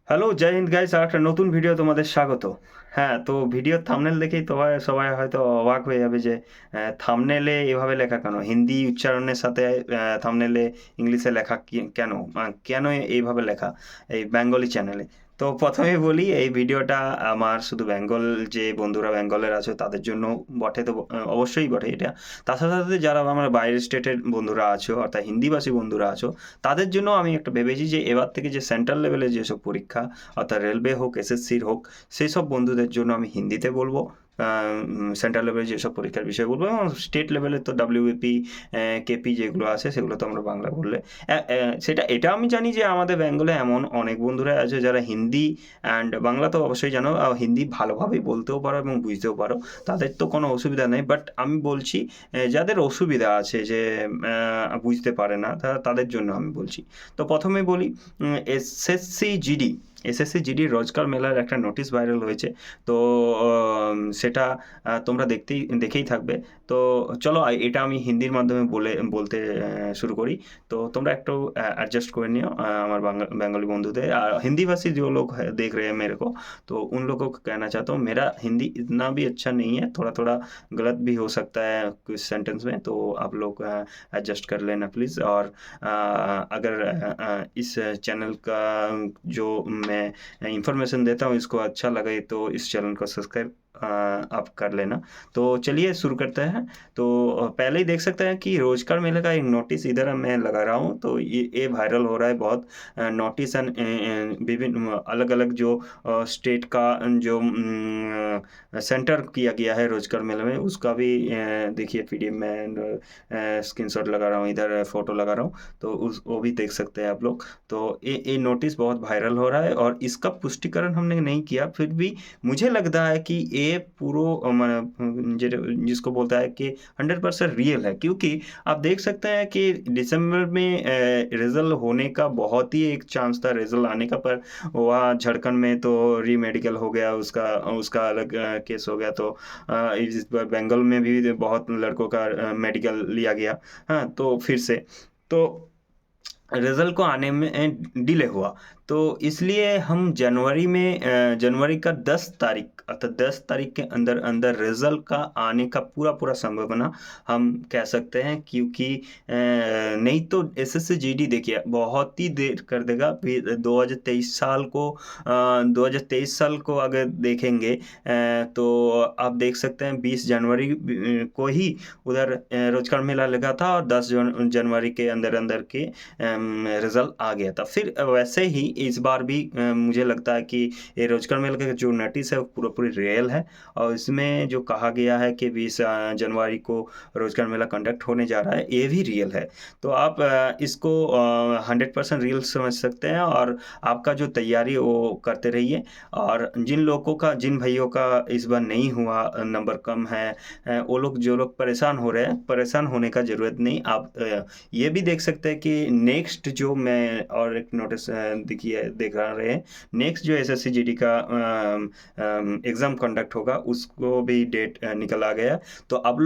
Hello, জয় Hind guys, আর একটা নতুন video তোমাদের স্বাগত। হ্যাঁ, তো ভিডিওর থাম্বনেল দেখেই তো সবাই হয়তো অবাক হয়ে যাবে যে থাম্বনেলে এভাবে লেখা কেন? হিন্দি উচ্চারণের সাথে থাম্বনেলে ইংলিশে লেখা কেন? কেন এইভাবে লেখা এই বেঙ্গলি চ্যানেলে? তো প্রথমেই বলি, এই ভিডিওটা আমার শুধু বেঙ্গল যে বন্ধুরা বেঙ্গলের আছো তাদের জন্য বটে, তো অবশ্যই বটে এটা। তার সাথে সাথে যারা আমার বাইরের স্টেটের বন্ধুরা আছো, অর্থাৎ হিন্দিভাষী বন্ধুরা আছো, তাদের জন্য আমি একটা ভেবেছি যে এবার থেকে যে সেন্ট্রাল লেভেলে যেসব পরীক্ষা, অর্থাৎ রেলওয়ে হোক, এসএসসির হোক, সেই সব বন্ধুদের জন্য আমি হিন্দিতে বলবো। সেন্ট্রাল লেভেলে যেসব পরীক্ষার বিষয় বলবো, এবং স্টেট লেভেলে তো ডাব্লিউবিপি, কেপি যেগুলো আছে সেগুলো তো আমরা বাংলা বললে এটা আমি জানি যে আমাদের বেঙ্গলে এমন অনেক বন্ধুরা আছে যারা হিন্দি অ্যান্ড বাংলা তো অবশ্যই জানো, হিন্দি ভালোভাবেই বলতেও পারো এবং বুঝতেও পারো, তাদের তো কোনো অসুবিধা নেই। বাট আমি বলছি যাদের অসুবিধা আছে যে বুঝতে পারে না, তাদের জন্য আমি বলছি। তো প্রথমে বলি, এসএসসি জিডি রোজগার মেলার একটা নোটিশ ভাইরাল হয়েছে। তো সেটা তোমরা দেখেই থাকবে। তো চলো এটা আমি হিন্দির মাধ্যমে বলতে শুরু করি। तो तुम একটু एडजस्ट कर नियो, আমার बंगाली बंधुদের আর हिंदी भाषी जो लोग देख रहे हैं मेरे को, तो उन लोगों को कहना चाहता हूँ, मेरा हिंदी इतना भी अच्छा नहीं है, थोड़ा थोड़ा गलत भी हो सकता है कुछ सेंटेंस में, तो आप लोग एडजस्ट कर लेना प्लीज़। और अगर इस चैनल का जो मैं इंफॉर्मेशन देता हूँ इसको अच्छा लगे तो इस चैनल को सब्सक्राइब आप कर लेना। तो चलिए शुरू करते हैं। तो पहले ही देख सकते हैं कि रोजगार मेले का एक नोटिस इधर मैं लगा रहा हूँ, तो ये वायरल हो रहा है बहुत। नोटिस एंड विभिन्न अलग अलग जो स्टेट का जो सेंटर किया गया है रोजगार मेले में, उसका भी देखिए पीडीएफ में स्क्रीनशॉट लगा रहा हूँ, इधर फोटो लगा रहा हूँ, तो उस वो भी देख सकते हैं आप लोग। तो ये नोटिस बहुत वायरल हो रहा है और इसका पुष्टिकरण हमने नहीं किया, फिर भी मुझे लगता है कि ये जिसको बोलता है कि 100% रियल है, क्योंकि आप देख सकते हैं कि दिसंबर में रिजल्ट होने का बहुत ही एक चांस था, रिजल्ट आने का, पर वहाँ झारखंड में तो री मेडिकल हो गया, उसका उसका अलग केस हो गया। तो इस बार बंगाल में भी बहुत लड़कों का मेडिकल लिया गया। हाँ, तो फिर से तो रिज़ल्ट को आने में डिले हुआ। तो इसलिए हम जनवरी का 10 तारीख, अर्थात 10 तारीख के अंदर रिज़ल्ट का आने का पूरा संभावना हम कह सकते हैं, क्योंकि नहीं तो एसएससी जीडी देखिए बहुत ही देर कर देगा। फिर 2023 साल को अगर देखेंगे तो आप देख सकते हैं 20 जनवरी को ही उधर रोजगार मेला लगा था, और 10 जनवरी के अंदर के रिज़ल्ट आ गया था। फिर वैसे ही इस बार भी मुझे लगता है कि ये रोजगार मेले का जो नोटिस है वो पूरी रियल है, और इसमें जो कहा गया है कि 20 जनवरी को रोजगार मेला कंडक्ट होने जा रहा है, ये भी रियल है। तो आप इसको 100% रियल समझ सकते हैं, और आपका जो तैयारी वो करते रहिए। और जिन भाइयों का इस बार नहीं हुआ, नंबर कम है, वो लोग जो लोग परेशान हो रहे हैं, परेशान होने का ज़रूरत नहीं। आप ये भी देख सकते हैं कि नेक्स्ट जो मैं और एक नोटिस देख रहे हैं, नेक्स्ट जो एसएससी जीडी का एग्ज़ाम कंडक्ट होगा उसको भी डेट निकल आ गया। तो अब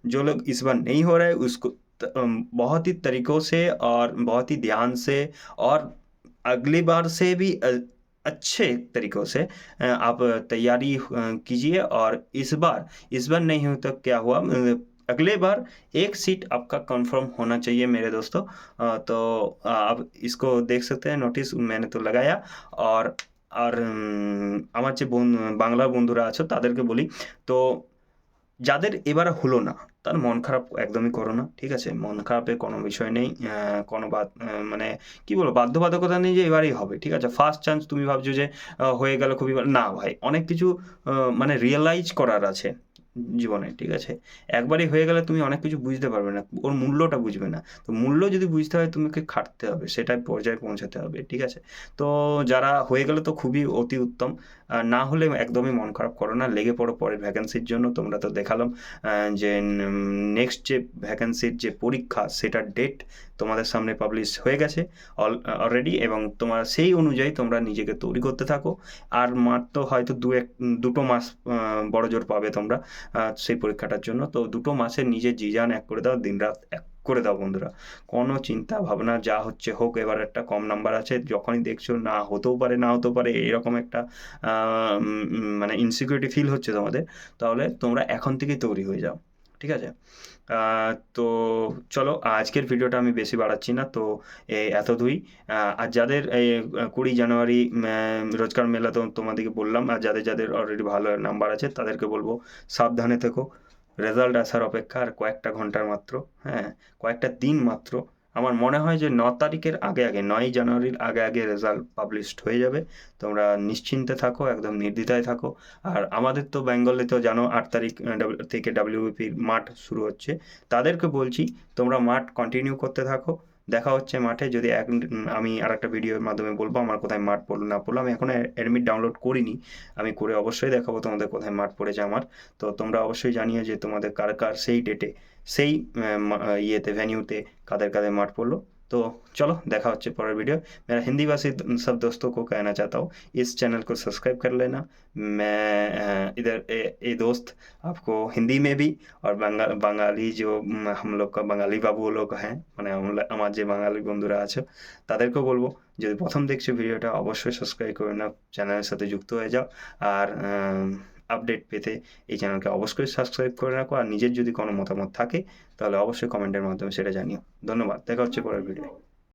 जो लोग इस बार नहीं हो रहे उसको बहुत ही तरीकों से और बहुत ही ध्यान से और अगली बार से भी अच्छे तरीकों से आप तैयारी कीजिए। और इस बार नहीं हुई तो क्या हुआ, अगले बार एक सीट आपका कंफर्म होना चाहिए मेरे दोस्तों। तो आप इसको देख सकते हैं, नोटिस मैंने तो लगाया। और আমার যে বাংলা বন্ধুরা আছো তাদেরকে বলি, তো যাদের এবারে হলো না, তার মন খারাপ একদমই করো না। ঠিক আছে? মন খারাপের কোনো বিষয় নেই। কোনো মানে কি বলবো, বাধ্যবাধকতা নেই যে এবারেই হবে। ঠিক আছে? ফার্স্ট চান্স তুমি ভাবছো যে হয়ে গেল খুবই ভালো। না ভাই, অনেক কিছু মানে রিয়ালাইজ করার আছে জীবনে। ঠিক আছে? একবারই হয়ে গেলে তুমি অনেক কিছু বুঝতে পারবে না। ওর মূল্যটা বুঝবে না। তো মূল্য যদি বুঝতে হয় তোমাকে খাটতে হবে। সেটার পর্যায়ে পৌঁছাতে হবে। ঠিক আছে? তো যারা হয়ে গেলে তো খুবই অতি উত্তম। না হলে একদমই মন খারাপ করো না। লেগে পড়ো পরের ভ্যাকেন্সির জন্য। তোমরা তো দেখালাম যে নেক্সট যে ভ্যাকেন্সির যে পরীক্ষা সেটার ডেট তোমাদের সামনে পাবলিশ হয়ে গেছে অলরেডি, এবং তোমরা সেই অনুযায়ী তোমরা নিজেকে তৈরি করতে থাকো। আর মাত্র হয়তো দুটো মাস বড়জোর পাবে তোমরা সেই পরীক্ষাটার জন্য। তো দুটো মাসে নিজের জি জান এক করে দাও, দিনরাত এক করে দাও বন্ধুরা। কোনো চিন্তা ভাবনা যা হচ্ছে হোক, এবার একটা কম নাম্বার আছে, যখনই দেখছো না হতেও পারে, না হতেও পারে, এরকম একটা মানে ইনসিকিউরিটি ফিল হচ্ছে তোমাদের, তাহলে তোমরা এখন থেকেই তৈরি হয়ে যাও, ঠিক আছে? তো চলো, আজকের ভিডিওটা আমি বেশি বাড়াচ্ছি না, তো এতদূরই। আর যাদের এই 20 জানুয়ারি রোজকার মেলা তো তোমাদেরকে বললাম, আর যাদের যাদের অলরেডি ভালো নাম্বার আছে তাদেরকে বলবো সাবধানে থেকো। রেজাল্ট আসার অপেক্ষা আর কয়েকটা ঘন্টার মাত্র, হ্যাঁ, কয়েকটা দিন মাত্র। আমার মনে হয় যে 9 তারিখের আগে আগে, 9ই জানুয়ারির আগে আগে রেজাল্ট পাবলিশড হয়ে যাবে। তোমরা নিশ্চিন্তে থাকো, একদম নির্দ্বিধায় থাকো। আর আমাদের তো বেঙ্গলে তো জানো 8 তারিখ থেকে ডাব্লিউবিপির মাঠ শুরু হচ্ছে। তাদেরকে বলছি তোমরা মাঠ কন্টিনিউ করতে থাকো। দেখা হচ্ছে মাঠে। যদি আমি আরেকটা ভিডিওর মাধ্যমে বলবো আমার কোথায় মাঠ পড়লো না পড়লো। আমি এখনও অ্যাডমিট ডাউনলোড করিনি, আমি করে অবশ্যই দেখাবো তোমাদের কোথায় মাঠ পড়েছে আমার। তো তোমরা অবশ্যই জানিও যে তোমাদের কার কার সেই ডেটে, সেই ইয়েতে, ভেन्यूতে कादर कादर माठ पड़लो। तो चलो, देखा होच्छे परेर वीडियो। मेरा हिंदी भाषी सब दोस्तों को कहना चाहता हूँ, इस चैनल को सब्सक्राइब कर लेना। मैं इधर ये दोस्त आपको हिंदी में भी और बांगाली जो हम लोग का बांगाली बाबू लोग हैं, মানে আমার যে বাঙালি বন্ধুরা আছে তাদেরকেও বলবো, যদি প্রথম দেখছো ভিডিওটা অবশ্যই সাবস্ক্রাইব করে নাও, চ্যানেলের সাথে যুক্ত হয়ে যাও। আর আপডেট পেতে এই চ্যানেলকে অবশ্যই সাবস্ক্রাইব করে রাখো। আর নিজের যদি কোনো মতামত থাকে তাহলে অবশ্যই কমেন্টের মাধ্যমে সেটা জানিও। ধন্যবাদ, দেখা হচ্ছে পরের ভিডিও।